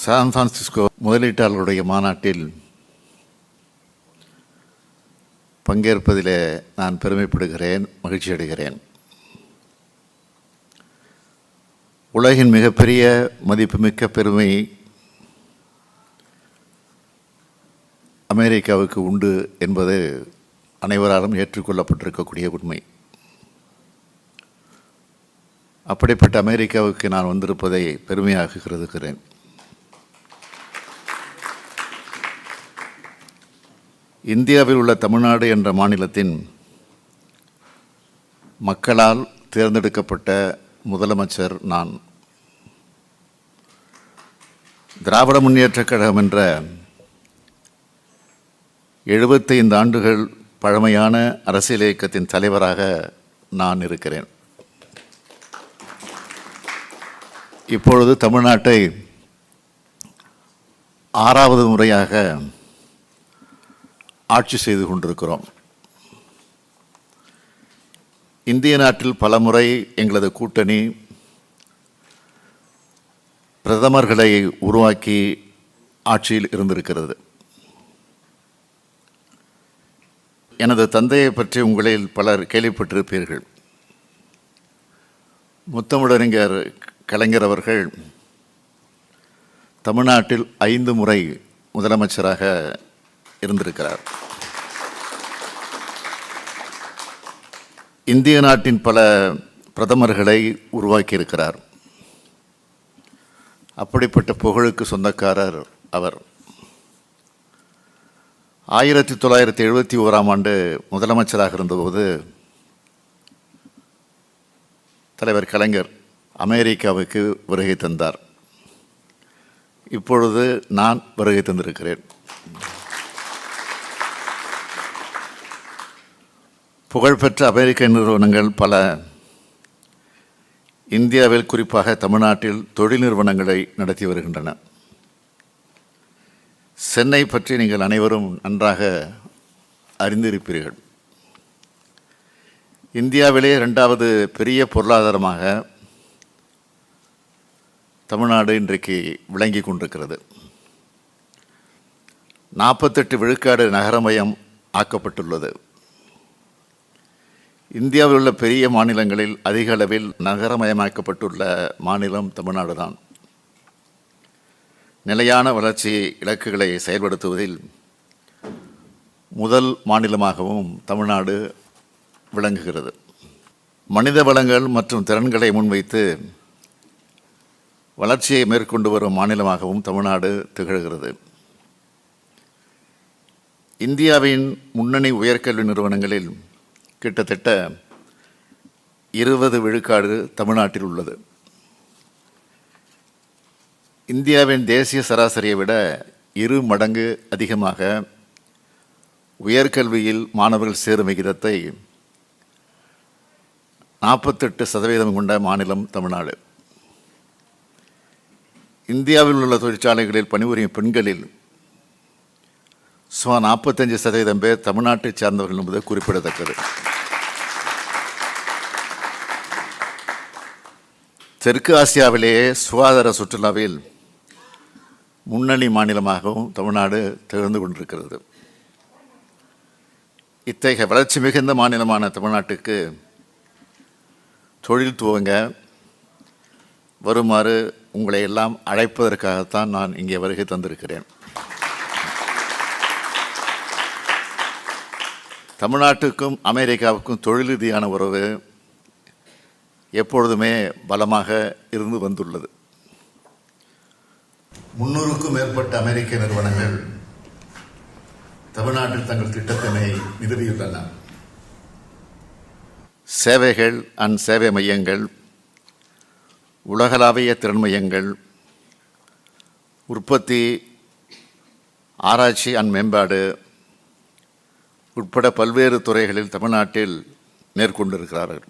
San Francisco முதலீட்டாளர்களுடைய மாநாட்டில் பங்கேற்பதிலே நான் பெருமைப்படுகிறேன், மகிழ்ச்சி அடைகிறேன். உலகின் மிகப்பெரிய மதிப்புமிக்க பெருமை அமெரிக்காவுக்கு உண்டு என்பது அனைவராலும் ஏற்றுக்கொள்ளப்பட்டிருக்கக்கூடிய உண்மை. அப்படிப்பட்ட அமெரிக்காவுக்கு நான் வந்திருப்பதை பெருமையாக கருதுகிறேன். இந்தியாவில் உள்ள தமிழ்நாடு என்ற மாநிலத்தின் மக்களால் தேர்ந்தெடுக்கப்பட்ட முதலமைச்சர் நான். திராவிட முன்னேற்றக் கழகம் என்ற 75 ஆண்டுகள் பழமையான அரசியல் இயக்கத்தின் தலைவராக நான் இருக்கிறேன். இப்பொழுது தமிழ்நாட்டை 6வது முறையாக ஆட்சி செய்து கொண்டிருக்கிறோம். இந்திய நாட்டில் பல முறை எங்களது கூட்டணி பிரதமர்களை உருவாக்கி ஆட்சியில் இருந்திருக்கிறது. எனது தந்தையை பற்றி உங்களில் பலர் கேள்விப்பட்டிருப்பீர்கள். முத்தமிழறிஞர் கலைஞர் அவர்கள் தமிழ்நாட்டில் 5 முறை முதலமைச்சராக இருந்திருக்கிறார். இந்திய நாட்டின் பல பிரதமர்களை உருவாக்கியிருக்கிறார். அப்படிப்பட்ட புகழுக்கு சொந்தக்காரர் அவர். 1971ஆம் ஆண்டு முதலமைச்சராக இருந்தபோது தலைவர் கலைஞர் அமெரிக்காவுக்கு வருகை தந்தார். இப்பொழுது நான் வருகை தந்திருக்கிறேன். புகழ்பெற்ற அமெரிக்க நிறுவனங்கள் பல இந்தியாவில், குறிப்பாக தமிழ்நாட்டில் தொழில் நிறுவனங்களை நடத்தி வருகின்றன. சென்னை பற்றி நீங்கள் அனைவரும் நன்றாக அறிந்திருப்பீர்கள். இந்தியாவிலே 2வது பெரிய பொருளாதாரமாக தமிழ்நாடு இன்றைக்கு விளங்கி கொண்டிருக்கிறது. 48 விழுக்காடு நகரமயம் ஆக்கப்பட்டுள்ளது. இந்தியாவில் உள்ள பெரிய மாநிலங்களில் அதிக அளவில் நகரமயமாக்கப்பட்டுள்ள மாநிலம் தமிழ்நாடு தான். நிலையான வளர்ச்சி இலக்குகளை செயல்படுத்துவதில் முதல் மாநிலமாகவும் தமிழ்நாடு விளங்குகிறது. மனித வளங்கள் மற்றும் திறன்களை முன்வைத்து வளர்ச்சியை மேற்கொண்டு வரும் மாநிலமாகவும் தமிழ்நாடு திகழ்கிறது. இந்தியாவின் முன்னணி உயர்கல்வி நிறுவனங்களில் கிட்டத்தட்ட 20 விழுக்காடு தமிழ்நாட்டில் உள்ளது. இந்தியாவின் தேசிய சராசரியை விட 2 மடங்கு அதிகமாக உயர்கல்வியில் மாணவர்கள் சேரும் விகிதத்தை 48% கொண்ட மாநிலம் தமிழ்நாடு. இந்தியாவில் உள்ள தொழிற்சாலைகளில் பணிபுரியும் பெண்களில் சுமார் 45% பேர் தமிழ்நாட்டை சார்ந்தவர்கள் என்பது குறிப்பிடத்தக்கது. தெற்கு ஆசியாவிலேயே சுகாதார சுற்றுலாவில் முன்னணி மாநிலமாகவும் தமிழ்நாடு திகழ்ந்து கொண்டிருக்கிறது. இத்தகைய வளர்ச்சி மிகுந்த மாநிலமான தமிழ்நாட்டுக்கு தொழில் துவங்க வருமாறு உங்களை எல்லாம் அழைப்பதற்காகத்தான் நான் இங்கே வருகை தந்திருக்கிறேன். தமிழ்நாட்டுக்கும் அமெரிக்காவுக்கும் தொழில் ரீதியான உறவு எப்பொழுதுமே பலமாக இருந்து வந்துள்ளது. 300க்கும் மேற்பட்ட அமெரிக்க நிறுவனங்கள் தமிழ்நாட்டில் தங்கள் திட்டத்தினை நிறுவியுள்ளன. சேவைகள் சேவை மையங்கள், உலகளாவிய திறன் மையங்கள், உற்பத்தி, ஆராய்ச்சி மேம்பாடு உட்பட பல்வேறு துறைகளில் தமிழ்நாட்டில் மேற்கொண்டிருக்கிறார்கள்.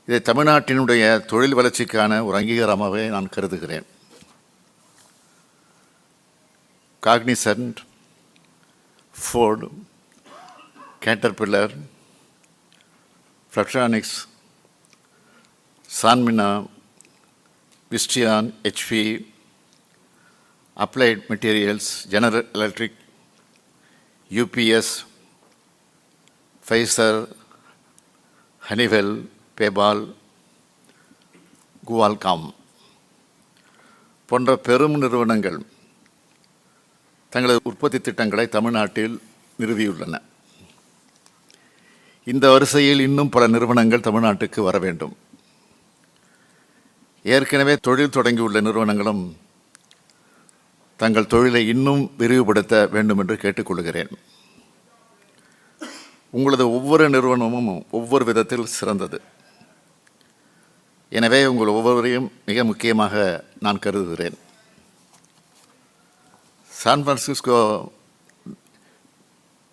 இதை தமிழ்நாட்டினுடைய தொழில் வளர்ச்சிக்கான ஒரு அங்கீகாரமாகவே நான் கருதுகிறேன். Cognizant, Ford, Caterpillar, Flextronics, Sanmina, Visteon, HP, applied materials, general electric, UPS, Pfizer, Honeywell, PayPal, Qualcomm போன்ற பெரும் நிறுவனங்கள் தங்களது உற்பத்தி திட்டங்களை தமிழ்நாட்டில் நிறுவியுள்ளன. இந்த வரிசையில் இன்னும் பல நிறுவனங்கள் தமிழ்நாட்டுக்கு வர வேண்டும். ஏற்கனவே தொழில் தொடங்கியுள்ள நிறுவனங்களும் தங்கள் தொழிலை இன்னும் விரிவுபடுத்த வேண்டும் என்று கேட்டுக்கொள்கிறேன். உங்களது ஒவ்வொரு நிறுவனமும் ஒவ்வொரு விதத்தில் சிறந்தது. எனவே உங்கள் ஒவ்வொருவரையும் மிக முக்கியமாக நான் கருதுகிறேன். சான் பிரான்சிஸ்கோ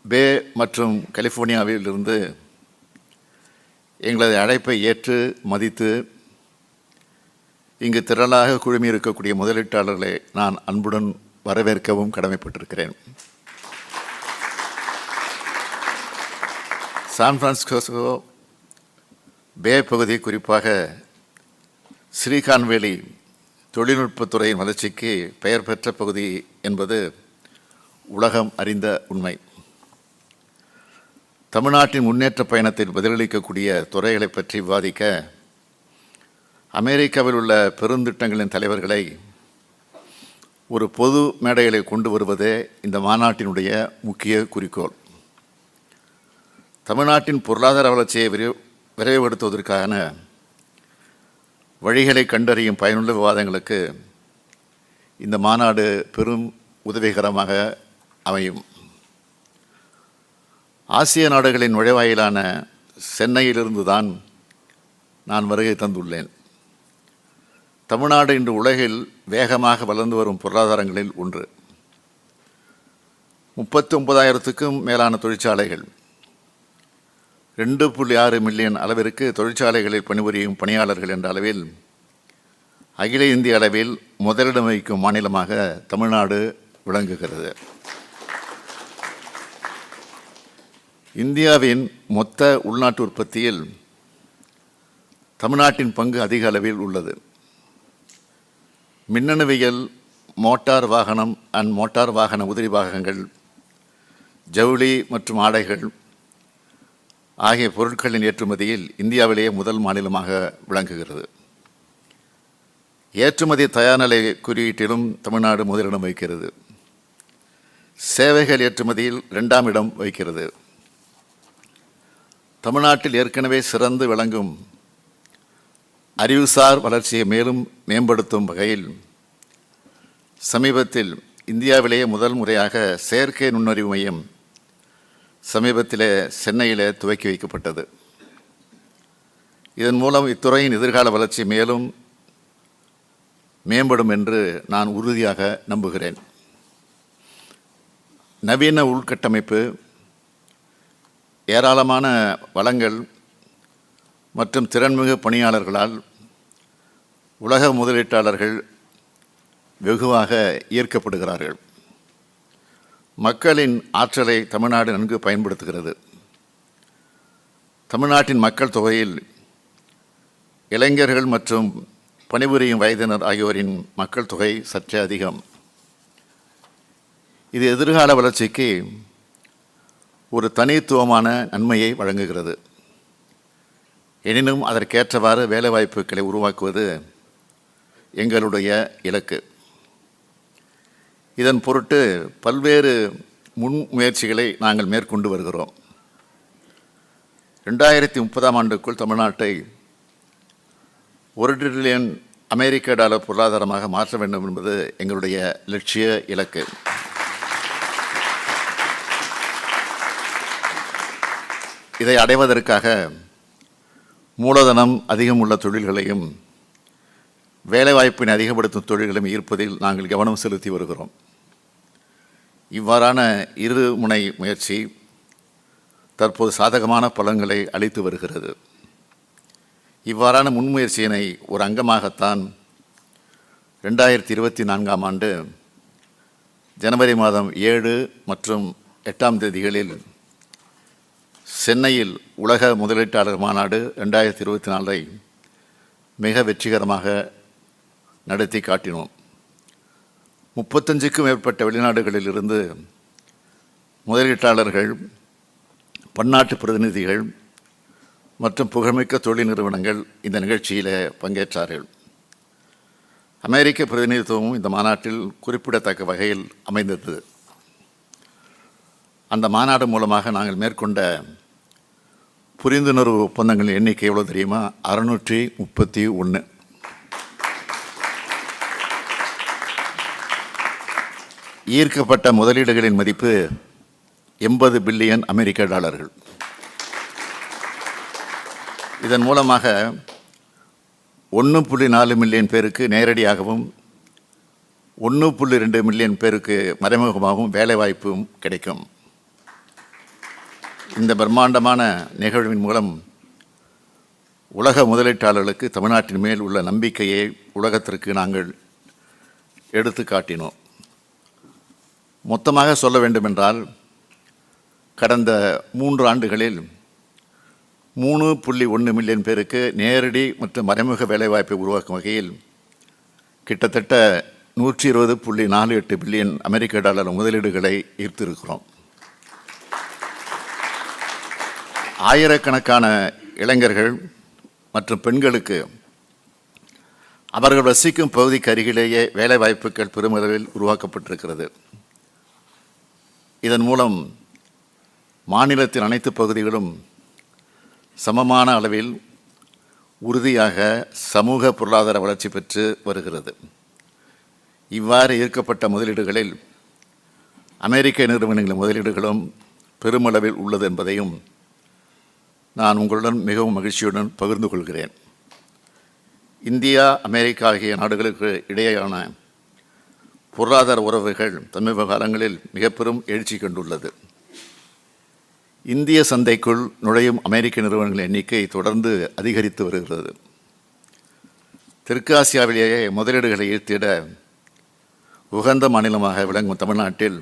பே மற்றும் கலிஃபோர்னியாவில் இருந்து எங்களது அழைப்பை ஏற்று மதித்து இங்கு திரளாக குழுமி இருக்கக்கூடிய முதலீட்டாளர்களை நான் அன்புடன் வரவேற்கவும் கடமைப்பட்டிருக்கிறேன். சான் பிரான்சிஸ்கோ பே பகுதி, குறிப்பாக சிலிகான் வேலி தொழில்நுட்பத்துறையின் வளர்ச்சிக்கு பெயர் பெற்ற பகுதி என்பது உலகம் அறிந்த உண்மை. தமிழ்நாட்டின் முன்னேற்ற பயணத்தில் பதிலளிக்கக்கூடிய துறைகளை பற்றி விவாதிக்க அமெரிக்காவில் உள்ள பெருந்திட்டங்களின் தலைவர்களை ஒரு பொது மேடைகளை கொண்டு வருவதே இந்த மாநாட்டினுடைய முக்கிய குறிக்கோள். தமிழ்நாட்டின் பொருளாதார வளர்ச்சியை விரைவுபடுத்துவதற்கான வழிகளை கண்டறியும் பயனுள்ள விவாதங்களுக்கு இந்த மாநாடு பெரும் உதவிகரமாக அமையும். ஆசிய நாடுகளின் நுழைவாயிலான சென்னையிலிருந்து தான் நான் வருகை தந்துள்ளேன். தமிழ்நாடு இன்று உலகில் வேகமாக வளர்ந்து வரும் பொருளாதாரங்களில் ஒன்று. 39,000க்கும் மேலான தொழிற்சாலைகள், 2.6 மில்லியன் அளவிற்கு தொழிற்சாலைகளில் பணிபுரியும் பணியாளர்கள் என்ற அளவில் அகில இந்திய அளவில் முதலிடம் வகிக்கும் மாநிலமாக தமிழ்நாடு விளங்குகிறது. இந்தியாவின் மொத்த உள்நாட்டு உற்பத்தியில் தமிழ்நாட்டின் பங்கு அதிக அளவில் உள்ளது. மின்னணுவியல், மோட்டார் வாகனம் அண்ட் மோட்டார் வாகன உதிரி பாகங்கள், ஜவுளி மற்றும் ஆடைகள் ஆகிய பொருட்களின் ஏற்றுமதியில் இந்தியாவிலேயே முதல் மாநிலமாக விளங்குகிறது. ஏற்றுமதி தயார்நிலை குறியீட்டிலும் தமிழ்நாடு முதலிடம் வகிக்கிறது. சேவைகள் ஏற்றுமதியில் 2ஆம் இடம் வகிக்கிறது. தமிழ்நாட்டில் ஏற்கனவே சிறந்து விளங்கும் அறிவுசார் வளர்ச்சியை மேலும் மேம்படுத்தும் வகையில் சமீபத்தில் இந்தியாவிலேயே முதல் முறையாக செயற்கை நுண்ணறிவு மையம் சமீபத்தில் சென்னையில் துவக்கி வைக்கப்பட்டது. இதன் மூலம் இத்துறையின் எதிர்கால வளர்ச்சி மேலும் மேம்படும் என்று நான் உறுதியாக நம்புகிறேன். நவீன உள்கட்டமைப்பு, ஏராளமான வளங்கள் மற்றும் திறன்மிகு பணியாளர்களால் உலக முதலீட்டாளர்கள் வெகுவாக ஈர்க்கப்படுகிறார்கள். மக்களின் ஆற்றலை தமிழ்நாடு நன்கு பயன்படுத்துகிறது. தமிழ்நாட்டின் மக்கள் தொகையில் இளைஞர்கள் மற்றும் பணிபுரியும் வயதினர் ஆகியோரின் மக்கள் தொகை சற்றே அதிகம். இது எதிர்கால வளர்ச்சிக்கு ஒரு தனித்துவமான நன்மையை வழங்குகிறது. எனினும் அதற்கேற்றவாறு வேலைவாய்ப்புகளை உருவாக்குவது எங்களுடைய இலக்கு. இதன் பொருட்டு பல்வேறு முன்முயற்சிகளை நாங்கள் மேற்கொண்டு வருகிறோம். 2030ஆம் ஆண்டுக்குள் தமிழ்நாட்டை $1 டிரில்லியன் அமெரிக்க டாலர் பொருளாதாரமாக மாற்ற வேண்டும் என்பது எங்களுடைய லட்சிய இலக்கு. இதை அடைவதற்காக மூலதனம் அதிகம் உள்ள தொழில்களையும் வேலைவாய்ப்பினை அதிகப்படுத்தும் தொழில்களையும் ஈர்ப்பதில் நாங்கள் கவனம் செலுத்தி வருகிறோம். இவ்வாறான இருமுனை முயற்சி தற்போது சாதகமான பலன்களை அளித்து வருகிறது. இவ்வாறான முன்முயற்சியினை ஒரு அங்கமாகத்தான் 2024ஆம் ஆண்டு ஜனவரி மாதம் 7 மற்றும் 8ஆம் தேதிகளில் சென்னையில் உலக முதலீட்டாளர் மாநாடு 2024ஐ மிக வெற்றிகரமாக நடத்தி காட்டினோம். 35க்கும் மேற்பட்ட வெளிநாடுகளில் இருந்து முதலீட்டாளர்கள், பன்னாட்டு பிரதிநிதிகள் மற்றும் புகழ்மிக்க தொழில் நிறுவனங்கள் இந்த நிகழ்ச்சியில் பங்கேற்றார்கள். அமெரிக்க பிரதிநிதித்துவமும் இந்த மாநாட்டில் குறிப்பிடத்தக்க வகையில் அமைந்தது. அந்த மாநாடு மூலமாக நாங்கள் மேற்கொண்ட புரிந்துணர்வு ஒப்பந்தங்களின் எண்ணிக்கை எவ்வளோ தெரியுமா? 631. ஈர்க்கப்பட்ட முதலீடுகளின் மதிப்பு 80 பில்லியன் அமெரிக்க டாலர்கள். இதன் மூலமாக 1.4 மில்லியன் பேருக்கு நேரடியாகவும் 1.2 மில்லியன் பேருக்கு மறைமுகமாகவும் வேலைவாய்ப்பும் கிடைக்கும். இந்த பிரம்மாண்டமான நிகழ்வின் மூலம் உலக முதலீட்டாளர்களுக்கு தமிழ்நாட்டின் மேல் உள்ள நம்பிக்கையை உலகத்திற்கு நாங்கள் எடுத்து காட்டினோம். மொத்தமாக சொல்ல வேண்டுமென்றால், கடந்த 3 ஆண்டுகளில் 3.1 மில்லியன் பேருக்கு நேரடி மற்றும் மறைமுக வேலைவாய்ப்பை உருவாக்கும் வகையில் கிட்டத்தட்ட 120.48 பில்லியன் அமெரிக்க டாலர் முதலீடுகளை ஈர்த்திருக்கிறோம். ஆயிரக்கணக்கான இளைஞர்கள் மற்றும் பெண்களுக்கு அவர்கள் வசிக்கும் பகுதிக்கு அருகிலேயே வேலைவாய்ப்புகள் பெருமளவில் உருவாக்கப்பட்டிருக்கிறது. இதன் மூலம் மாநிலத்தின் அனைத்து பகுதிகளும் சமமான அளவில் உறுதியாக சமூக பொருளாதார வளர்ச்சி பெற்று வருகிறது. இவ்வாறு ஈர்க்கப்பட்ட முதலீடுகளில் அமெரிக்க நிறுவனங்களின் முதலீடுகளும் பெருமளவில் உள்ளது என்பதையும் நான் உங்களுடன் மிகவும் மகிழ்ச்சியுடன் பகிர்ந்து கொள்கிறேன். இந்தியா, அமெரிக்கா ஆகிய நாடுகளுக்கு இடையேயான பொருளாதார உறவுகள் சமீப காலங்களில் மிக பெரும் எழுச்சி கண்டுள்ளது. இந்திய சந்தைக்குள் நுழையும் அமெரிக்க நிறுவனங்களின் எண்ணிக்கை தொடர்ந்து அதிகரித்து வருகிறது. தெற்கு ஆசியாவிலேயே முதலீடுகளை ஈர்த்திட உகந்த மாநிலமாக விளங்கும் தமிழ்நாட்டில்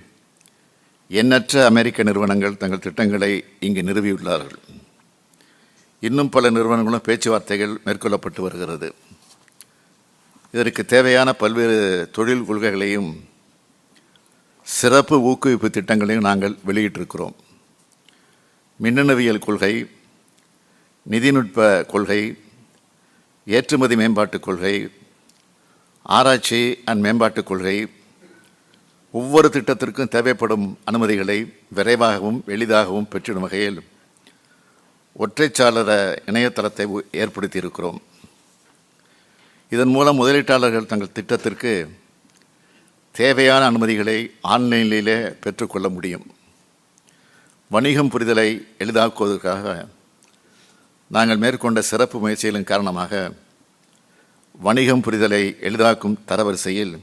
எண்ணற்ற அமெரிக்க நிறுவனங்கள் தங்கள் திட்டங்களை இங்கு நிறுவியுள்ளார்கள். இன்னும் பல நிறுவனங்களும் பேச்சுவார்த்தைகள் மேற்கொள்ளப்பட்டு வருகிறது. இதற்கு தேவையான பல்வேறு தொழில் கொள்கைகளையும் சிறப்பு ஊக்குவிப்பு திட்டங்களையும் நாங்கள் வெளியிட்டிருக்கிறோம். மின்னணுவியல் கொள்கை, நிதிநுட்ப கொள்கை, ஏற்றுமதி மேம்பாட்டுக் கொள்கை, ஆராய்ச்சி அண்ட் மேம்பாட்டுக் கொள்கை, ஒவ்வொரு திட்டத்திற்கும் தேவைப்படும் அனுமதிகளை விரைவாகவும் எளிதாகவும் பெற்றிடும் வகையில் ஒற்றைச்சாளர இணையதளத்தை ஏற்படுத்தியிருக்கிறோம். இதன் மூலம் முதலீட்டாளர்கள் தங்கள் திட்டத்திற்கு தேவையான அனுமதிகளை ஆன்லைனிலே பெற்றுக்கொள்ள முடியும். வணிகம் புரிதலை எளிதாக்குவதற்காக நாங்கள் மேற்கொண்ட சிறப்பு முயற்சிகளின் காரணமாக வணிகம் புரிதலை எளிதாக்கும் தரவரிசையில்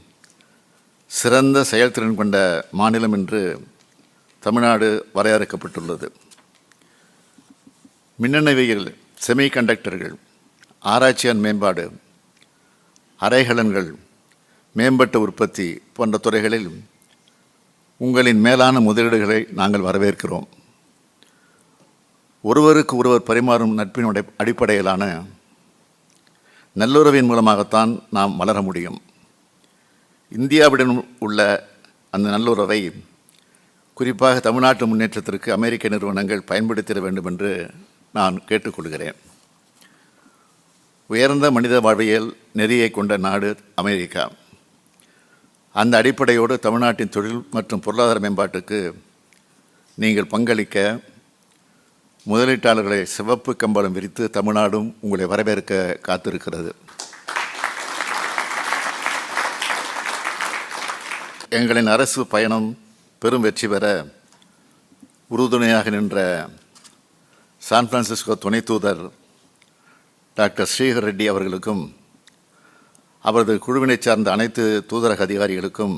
சிறந்த செயல்திறன் கொண்ட மாநிலம் என்று தமிழ்நாடு வரையறுக்கப்பட்டுள்ளது. மின்னணுவியல், செமிகண்டக்டர்கள், ஆராய்ச்சி அண்ட் மேம்பாடு, அரைகலன்கள், மேம்பட்ட உற்பத்தி போன்ற துறைகளில் உங்களின் மேலான முதலீடுகளை நாங்கள் வரவேற்கிறோம். ஒருவருக்கு ஒருவர் பரிமாறும் நட்பின் அடிப்படையிலான நல்லுறவின் மூலமாகத்தான் நாம் வளர முடியும். இந்தியாவுடன் உள்ள அந்த நல்லுறவை குறிப்பாக தமிழ்நாட்டு முன்னேற்றத்திற்கு அமெரிக்க நிறுவனங்கள் பயன்படுத்திட வேண்டும் என்று நான் கேட்டுக்கொள்கிறேன். உயர்ந்த மனித வாழ்வியல் நெறியை கொண்ட நாடு அமெரிக்கா. அந்த அடிப்படையோடு தமிழ்நாட்டின் தொழில் மற்றும் பொருளாதார மேம்பாட்டுக்கு நீங்கள் பங்களிக்க முதலீட்டாளர்களை சிவப்பு கம்பளம் விரித்து தமிழ்நாடும் உங்களை வரவேற்க காத்திருக்கிறது. எங்களின் அரசு பயணம் பெரும் வெற்றி பெற உறுதுணையாக நின்ற சான் பிரான்சிஸ்கோ துணை தூதர் டாக்டர் ஸ்ரீஹர் ரெட்டி அவர்களுக்கும் அவரது குழுவினை சார்ந்த அனைத்து தூதரக அதிகாரிகளுக்கும்,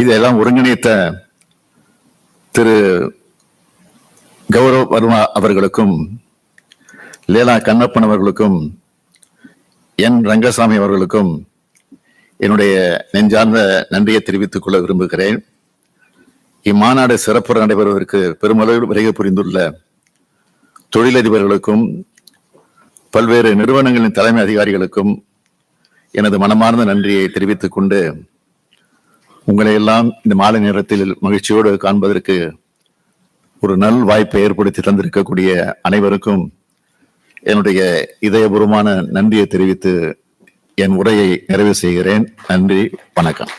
இதெல்லாம் ஒருங்கிணைத்த திரு கௌரவ் வர்மா அவர்களுக்கும், லேலா கண்ணப்பன் அவர்களுக்கும், என் ரங்கசாமி அவர்களுக்கும் என்னுடைய நெஞ்சார்ந்த நன்றியை தெரிவித்துக் கொள்ள விரும்புகிறேன். இம்மாநாடு சிறப்புற நடைபெறுவதற்கு பெருமளவில் விரைவு புரிந்துள்ள தொழிலதிபர்களுக்கும் பல்வேறு நிறுவனங்களின் தலைமை அதிகாரிகளுக்கும் எனது மனமார்ந்த நன்றியை தெரிவித்துக் கொண்டு உங்களை எல்லாம் இந்த மாலை நேரத்தில் மகிழ்ச்சியோடு காண்பதற்கு ஒரு நல் வாய்ப்பை ஏற்படுத்தி தந்திருக்கக்கூடிய அனைவருக்கும் என்னுடைய இதயபூர்வமான நன்றியை தெரிவித்து என் உரையை நிறைவு செய்கிறேன். நன்றி, வணக்கம்.